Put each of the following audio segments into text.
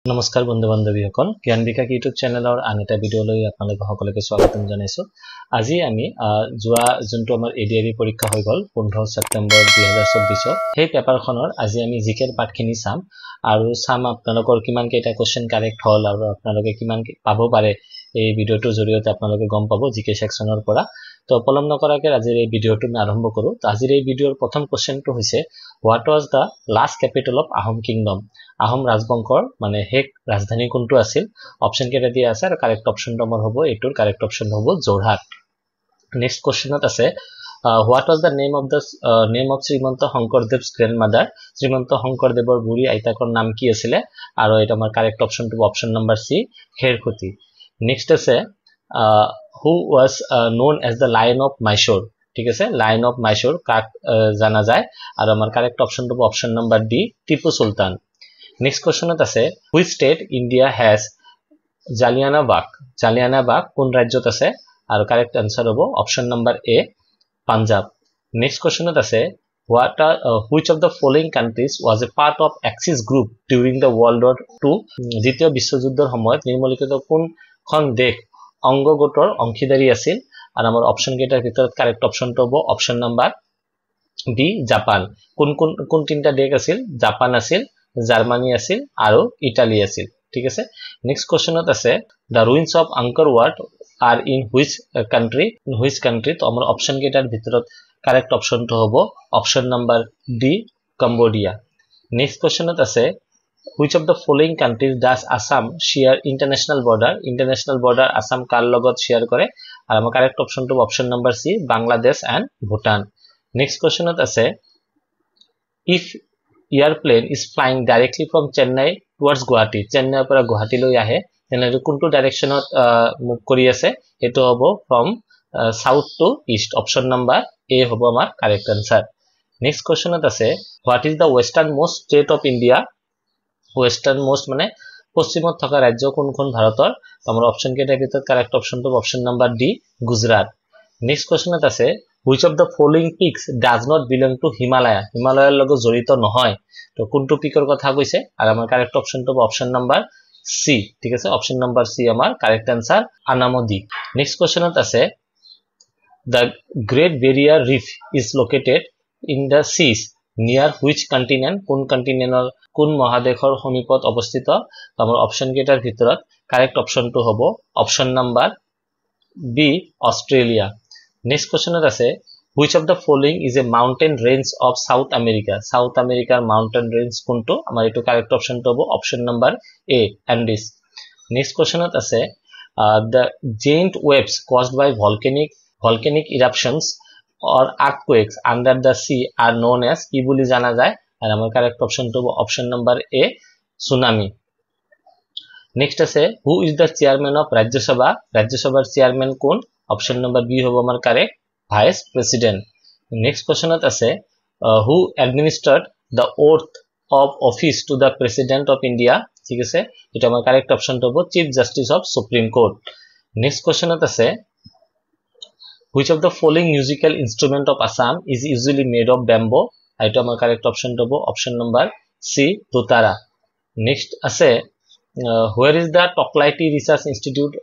নমস্কাৰ বন্ধু বান্ধৱীসকল জ্ঞান বিকাশ ইউটিউব চেনেলৰ আন এটা ভিডিঅলৈ আপোনালোক সকলোকে স্বাগতম জনাইছো। আজি আমি যোৱা যোনটো আমাৰ এডিআৰই পৰীক্ষা হৈ গল 15 ছেপ্টেম্বৰ 2024 সেই পেপাৰখনৰ আজি আমি জিকেৰ পাঠখিনি চাম আৰু আপোনালোকৰ কিমান কেইটা কোৱেশ্চন কাৰেক্ট হল আৰু আপোনালোকে কিমান পাব পাৰে এই ভিডিঅটোৰ জৰিয়তে আপোনালোকে গম পাব জিকে সেকশনৰ পৰা। তো পলম নকৰাকৈ আজিৰ এই ভিডিঅটো আমি আৰম্ভ কৰো। তো আজিৰ এই ভিডিঅৰ প্ৰথম কোৱেশ্চনটো হৈছে what was the last capital of Ahom kingdom. Ahom ৰাজবংশৰ মানে শেষ ৰাজধানী কোনটো আছিল? অপশন কেইটা দিয়া আছে আৰু কাৰেক্ট অপশন নম্বৰ হ'ব এইটোৰ কাৰেক্ট অপশন হ'ব যোৰহাট। নেক্সট কোৱেশ্চনত আছে what was the name of Srimanta Sankardev's grandmother. Srimanta শংকৰদেৱৰ বুঢ়ী আইতাকৰ নাম কি আছিলে? আৰু এটা আমাৰ কাৰেক্ট অপশনটো option number C Kherkhuti. Next আছে who was known as the Lion of Mysore। ঠিক আছে, লায়ন অফ মাইসোর কাক জানা যায় আৰু আমাৰ কাৰেক্ট অপশনটো option number D Tipu Sultan. Next কোৱেশ্চনত আছে which state India has Jallianwala Bagh. Jallianwala Bagh কোন ৰাজ্যত আছে? আৰু কাৰেক্ট আনসাৰ হ'ব option number A Punjab. Next কোৱেশ্চনত আছে which of the following countries was a part of Axis group during the World War II। দ্বিতীয় বিশ্বযুদ্ধৰ সময়ত নিম্নলিখিত কোনখন দেশ অংগ গোটৰ অংশীদাৰী আছিল? আৰু আমাৰ অপশন কেইটাৰ ভিতৰত কাৰেক্ট অপশনটো হ'ব অপশন নম্বৰ বি জাপান। কোন তিনটা দেশ আছিল? জাপান আছিল, জাৰ্মানী আছিল আৰু ইটালী আছিল। ঠিক আছে। নেক্সট কোৱেশ্চনত আছে the ruins of Angkor Wat are in which country। তো আমাৰ অপশন কেইটাৰ ভিতৰত কাৰেক্ট অপশনটো হ'ব option number D Cambodia. Next কোৱেশ্চনত আছে which of the following countries does Assam share international border। international border Assam কাৰ লগত শেয়াৰ কৰে? আৰু আমাৰ কাৰেক্ট অপশনটো option number C Bangladesh and Bhutan. Next কোৱেশ্চনত আছে if airplane is flying directly from Chennai towards Guwahati। চেন্নাইৰ পৰা গুৱাহাটীলৈ আহে তেনেহ'লে কোনটো ডাইৰেকশ্যনত মুভ কৰি আছে? সেইটো হ'ব from south to east. Option number A হ'ব আমাৰ কাৰেক্ট আনসাৰ। নেক্সট কোৱেশ্চনত আছে what is the western most state of India. Western most মানে পশ্চিমত থকা ৰাজ্য কোনখন ভাৰতৰ? আমাৰ অপশন কেইটাৰ ভিতৰত কাৰেক্ট অপশনটো option number D Gujarat. Next কোৱেশ্চনত আছে which of the following peaks does not belong to Himalaya. হিমালয়ৰ লগত জড়িত নহয়। তো কোনটো পিকৰ কথা কৈছে? আৰু আমাৰ কাৰেক্ট অপশনটো অপশন নম্বৰ সি। ঠিক আছে, অপশন নম্বৰ সি আমাৰ কাৰেক্ট আনসাৰ আনামদি। নেক্সট কোৱেশ্চনত আছে the Great Barrier Reef is located in the seas near which continent। কোন কন্টিনেন্টৰ কোন মহাদেশৰ সমীপত অৱস্থিত? আমাৰ অপশন কেইটাৰ ভিতৰত কাৰেক্ট অপশনটো হ'ব option number B Australia. Next কোৱেশ্চনত আছে which of the following is a mountain range of South America। South আমেৰিকাৰ মাউন্টেইন ৰেঞ্জ কোনটো? আমাৰ এইটো কাৰেক্ট অপশনটো হ'ব অপশন নম্বৰ এ এন্ডিছ। নেক্সট কোৱেশ্চনত আছে the giant waves caused by volcanic eruptions or earthquakes under the sea are known as কি বুলি জানা যায়? আৰু আমাৰ কাৰেক্ট অপশনটো হ'ব অপশন নম্বৰ এ সুনামি। নেক্সট আছে who is the chairman of Rajya Sabha. ৰাজ্যসভাৰ চেয়াৰম্যান কোন? অপশন নম্বৰ বি হ'ব আমাৰ কাৰেক্ট ভাইস প্ৰেসিডেন্ট। নেক্সট কোৱেশ্চনত আছে who administered the oath of office to the president of India। ঠিক আছে, এটা আমাৰ কাৰেক্ট অপশনটো হ'ব chief justice of supreme court. Next কোৱেশ্চনত আছে which of the following musical instrument of Assam is usually made of bamboo। এটা আমাৰ কাৰেক্ট অপশনটো হ'ব অপশন নম্বৰ সি দোতাৰা। নেক্সট আছে where is the Toklaiti Research Institute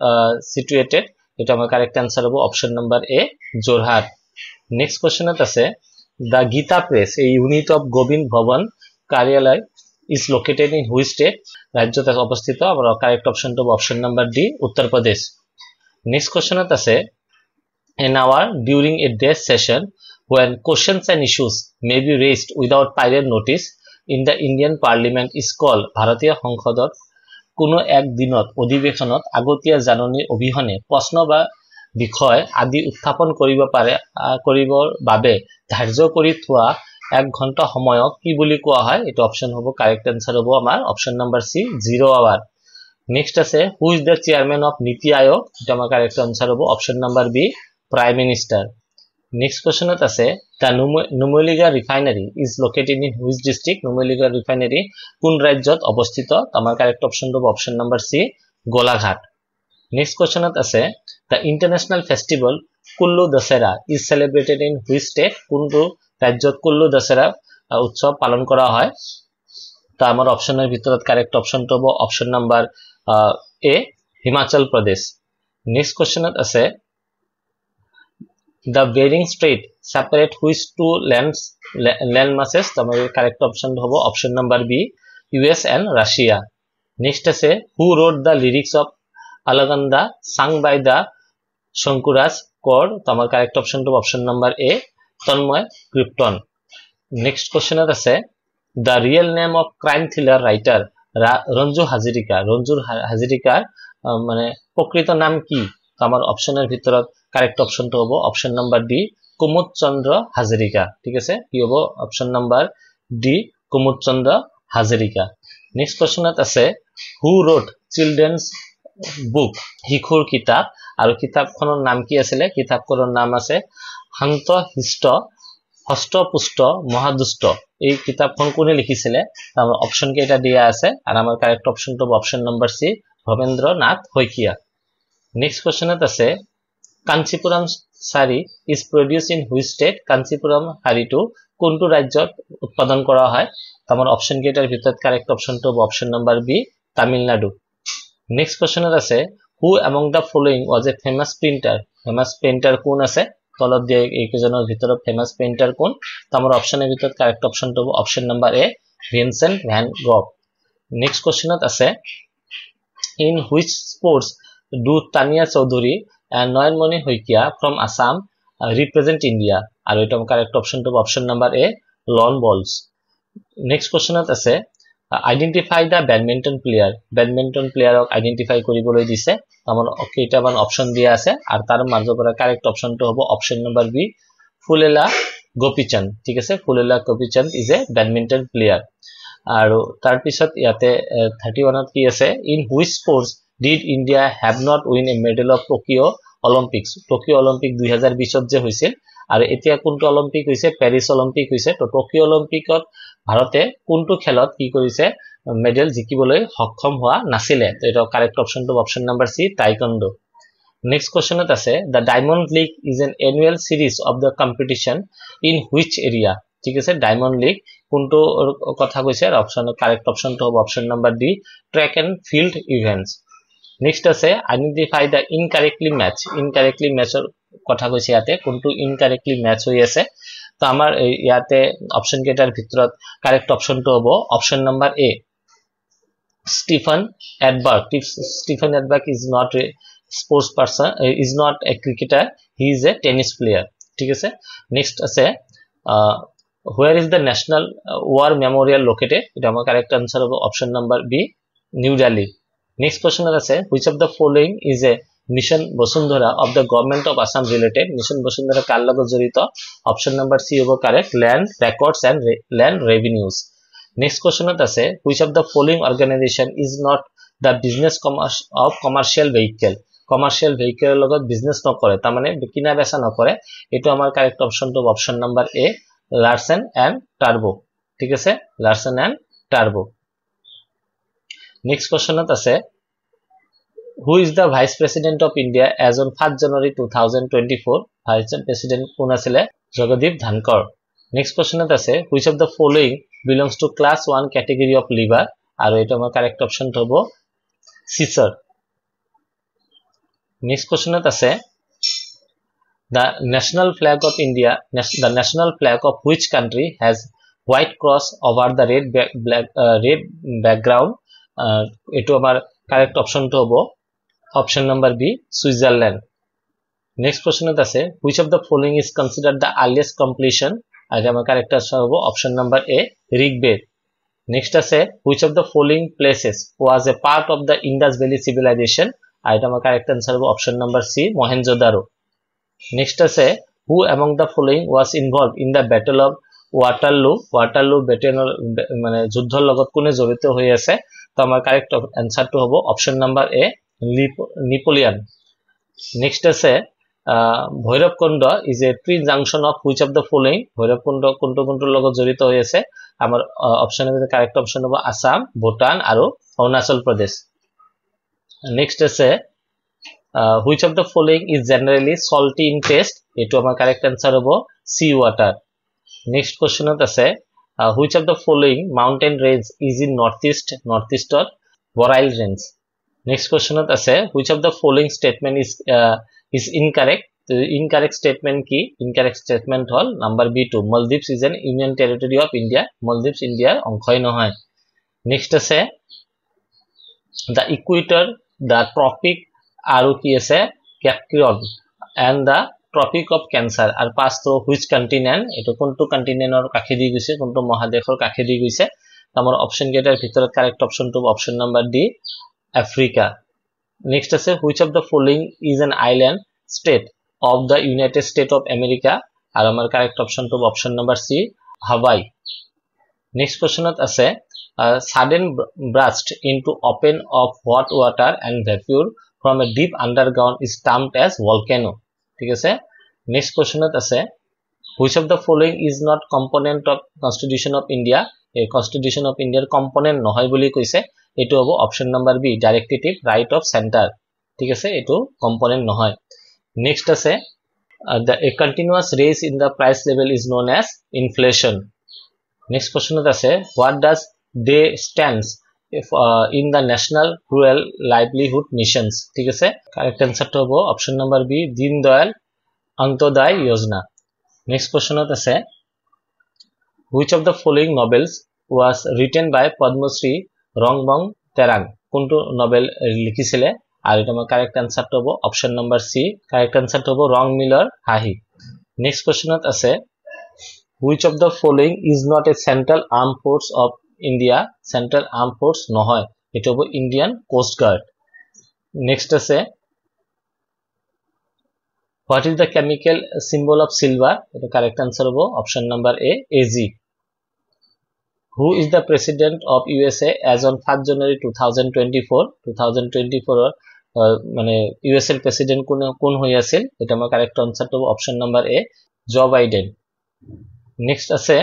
situated। এটা আমাৰ কাৰেক্ট আনসাৰ হ'ব অপশন নম্বৰ এ যোৰহাট। নেক্সট কোৱেশ্চনত আছে the Gita Press a unit of Govind Bhavan কাৰ্যালয় is located in which state। ৰাজ্যত অৱস্থিত। আমাৰ কাৰেক্ট অপশনটো হ'ব option number D Uttar Pradesh. Next কোৱেশ্চনত আছে an hour during a day session when questions and issues may be raised without prior notice in the Indian Parliament is called। ভাৰতীয় সংসদত কোনো এক দিনত অধিৱেশনত আগতীয়া জাননী অবিহনে প্ৰশ্ন বা বিষয় আদি উত্থাপন কৰিবৰ বাবে ধাৰ্য কৰি থোৱা 1 ঘণ্টা সময়ক কি বুলি কোৱা হয়? এইটো অপশন হ'ব কাৰেক্ট আনসাৰ হ'ব আমাৰ অপশন নম্বৰ সি 0 আৱাৰ। নেক্সট আছে who is the chairman of নীতি আয়োগ। এটা আমাৰ কাৰেক্ট আনসাৰ হ'ব option number B prime minister. Next কোৱেশ্চনত আছে the Numaligarh refinery is located in which district। Numaligarh refinery কোন ৰাজ্যত অৱস্থিত? আমাৰ কাৰেক্ট অপশনটো হ'ব অপশন নম্বৰ সি গোলাঘাট। নেক্সট কোৱেশ্চনত আছে the international festival Kullu Dasara is celebrated in which state। কোনটো ৰাজ্যত কুল্লু দশেৰা উৎসৱ পালন কৰা হয়? তো আমাৰ অপশনৰ ভিতৰত কাৰেক্ট অপশনটো হ'ব অপশন নাম্বাৰ এ হিমাচল প্ৰদেশ নেক্সট কোৱেশ্চনত আছে the Bering Strait separate which two land masses tamar correct option hobo option number B US and Russia next ase who wrote the lyrics of Alaganda sung by the Shankuraj chord tamar correct option to option number A Tanmoy Krypton next question ase the real name of crime thriller writer Ranju Hazarika mane prokrito naam ki tamar optioner bhitorat correct option to hobo option number D Kumud Chandra Hazarika ঠিক আছে কি হবো option number D Kumud Chandra Hazarika next question আছে who wrote children's book শিশুৰ কিতাপ আৰু কিতাপখনৰ নাম কি আছিল কিতাপখনৰ নাম আছে শান্ত হিষ্ট হষ্টপুষ্ট মহাদুষ্ট এই কিতাপখন কোনে লিখিছিল আমাৰ অপশন কেইটা দিয়া আছে আৰু আমাৰ কাৰেক্ট অপশন তো অপশন নাম্বাৰ সি ভবেন্দ্ৰনাথ হৈকিয়া নেক্সট কোৱেশ্চনত আছে Kanchipuram sari is produced in which state Kanchipuram sari to কোনটো ৰাজ্যত উৎপাদন কৰা হয় আমাৰ অপশন কেইটাৰ ভিতৰত কাৰেক্ট অপশন তো option number B Tamil Nadu next কোৱেশ্চনত আছে who among the following was a famous painter কোন আছে তলত দিয়ে এইকেজনৰ ভিতৰত famous painter কোন আমাৰ অপশনৰ ভিতৰত কাৰেক্ট অপশন তো অপশন নাম্বাৰ এ Vincent van Gogh নেক্সট কোৱেশ্চনত আছে in which sports do Tania Chaudhary and Noyanmoni Hoikia from Assam represent India আৰু এটা correct option to option number A lawn bowls next question আছে identify the badminton player ok identify কৰিবলৈ দিছে আমাৰ কেইটামান option দিয়া আছে আৰু তাৰ মাজৰ পৰা correct option to হ'ব option number B Phulela Gopichand ঠিক আছে Phulela Gopichand is a badminton player আৰু তাৰ পিছত ইয়াতে 31ত কি আছে in which sports did India have not win a medal of Tokyo Olympics 2020 যে হৈছিল আৰু এতিয়া কোনটো অলিম্পিক হৈছে প্যাৰিছ অলিম্পিক হৈছে তো টোকিও অলিম্পিকত ভাৰতে কোনটো খেলত কি কৰিছে মেডেল জিকিবলৈ সক্ষম হোৱা নাছিলে তো এটা কাৰেক্ট অপশন তো অপশন নাম্বাৰ সি টাইকোন্ডো নেক্সট কোৱেশ্চনত আছে the diamond league is an annual series of the competition in which area ঠিক আছে ডায়মন্ড লিগ কোনটো কথা কৈছে অপশন কারেক্ট অপশন তো option number D track and field events next আছে আইডেন্টিফাই দা ইনকারেক্টলি ম্যাচৰ কথা কৈছে ইয়াতে কোনটো ইনকাৰেক্টলি ম্যাচ হৈ আছে তো আমাৰ ইয়াতে অপশন কেইটাৰ ভিতৰত কারেক্ট অপশন তো হ'ব option number A Stephen Edberg is not a sports person is not a cricketer he is a tennis player ঠিক আছে নেক্সট আছে where is the national war memorial located এটা আমাৰ কারেক্ট আনসার হ'ব option number B New Delhi next question আছে which of the following is a mission Bosundhara of the government of Assam related mission Bosundhara কাৰ লগত জড়িত option number C হ'ব correct land records and land revenues next question আছে which of the following organization is not the business of commercial vehicle লগত business নকৰে তাৰ মানে কিনা বেচা নকৰে এটো আমাৰ correct option তো option number A Larsen and Turbo ঠিক আছে Larsen and Turbo next question আছে who is the vice president of India as on 1st January 2024 vice president কোন আছিলে জগদীপ ধনখড় next question আছে which of the following belongs to class 1 category of liver আৰু এটা আমাৰ correct option হ'ব Caesar next question আছে the national flag of India the national flag of which country has white cross over the red background এটো আমাৰ correct option তো হ'ব option number B Switzerland next question আছে which of the following is considered the earliest completion আৰু আমাৰ correct answer হ'ব option number A Rigved next আছে which of the following places was a part of the Indus Valley civilization আৰু আমাৰ correct answer হ'ব option number C Mohenjo-daro next আছে who among the following was involved in the battle of Waterloo battle মানে যুদ্ধৰ লগত কোনে জড়িত হৈ আছে তো আমাৰ কাৰেক্ট आंसर তো হ'ব option number A Napoleon next আছে Bhairabkunda is a tri junction of which of the following Bhairabkunda কোনটোৰ লগত জড়িত হৈ আছে আমাৰ অপশনৰ ভিতৰত কাৰেক্ট অপশন হ'ব আসাম ভুটান আৰু অৰুণাচল প্ৰদেশ নেক্সট আছে which of the following is generally salty in taste এটো আমাৰ কারেক্ট आंसर হ'ব sea water next question আছে which of the following mountain range is in northeast or Boreal range? Next question আছে which of the following statement is incorrect? The incorrect statement কি? Incorrect statement hall number B2, Maldives is an union territory of India. Maldives India অংশই নহয়. Next আছে the equator, the tropic আৰু কি আছে Capricorn and the tropic of Cancer are passed through which continent? এটো কোনটো কন্টিনেন্টৰ কাখেদি গৈছে, কোনটো মহাদেশৰ কাখেদি গৈছে? আমাৰ অপচন কেইটাৰ ভিতৰত কারেক্ট অপশনটো option number D, Africa. Next আছে which of the following is an island state of the United States of America? আর আমার কারেক্ট অপশনটো অপশন নাম্বার সি, হাওয়াই. নেক্সট কোশ্চেনত আছে sudden burst into open of hot water and vapor from a deep underground is termed as volcano. ঠিক আছে. Next কোশ্চেনত আছে which of the following is not component of Constitution of India? এই Constitution of India component নহয় বুলি কৈছে, এটো হ'ব option number B, directive right of centre. ঠিক আছে, এটো কম্পোনেন্ট নহয়. নেক্সট আছে a continuous raise in the price level is known as inflation. Next কোশ্চেনত আছে what does they stands in the national rural livelihood missions? ঠিক আছে, correct অ্যানসারটা হ'ব option number B, Deen Dayal Antyodaya যোজনা. নেক্সট কোশ্চেনত আছে which of the following novels was written by Padmasree Rongbong Terang? কোনটো novel লিখিছিলে? আর এটা আমার কারেক্ট অ্যানসারটা হবে অপশন নাম্বার সি, কারেক্ট অ্যানসারটা হবে রং মিলার হাহি. নেক্সট কোশ্চেনত আছে which of the following is not a central armed force of India? Central arm force নহয়, এটা হবে ইন্ডিয়ান কোস্ট গার্ড. নেক্সট আছে what is the chemical symbol of silver? এটা কারেক্ট অ্যানসার হবে option number A, AG. Who is the president of USA as on 1st January 2024? 2024 মানে USA এর president কোন হই আছিল? এটা আমার কারেক্ট অ্যানসারটা হবে option number A, Joe Biden. Next আছে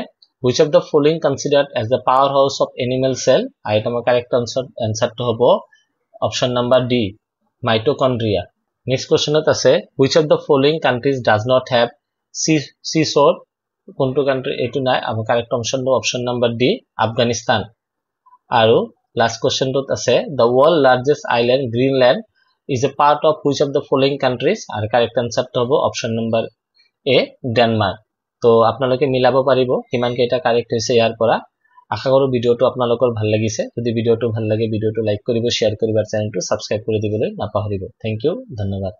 which of the following considered as the powerhouse of animal cell? আর এটা আমার কারেক্ট অ্যানসারটা হবে option number D, mitochondria. Next কোশ্চেনত আছে which of the following countries does not have seashore? কোনটো country এটো নাই, আমার correct option number D, Afghanistan. আৰু লাস্ট কোশ্চেনটোত আছে the world largest island Greenland is a part of which of the following countries? আর correct অ্যানসারটা হবে অপশন নাম্বার এ, Denmark. তো আপোনালোকে মিলাব পাৰিব কিমান কেইটা কাৰেক্ট হৈছে ইয়াৰ পৰা. আশা কৰো ভিডিওটো আপোনালোকৰ ভাল লাগিছে. যদি ভিডিওটো ভাল লাগে ভিডিওটো লাইক কৰিব, শেয়াৰ কৰিব আৰু চেনেলটো সাবস্ক্ৰাইব কৰি দিবলৈ নাপাহৰিব. থ্যাংক ইউ, ধন্যবাদ.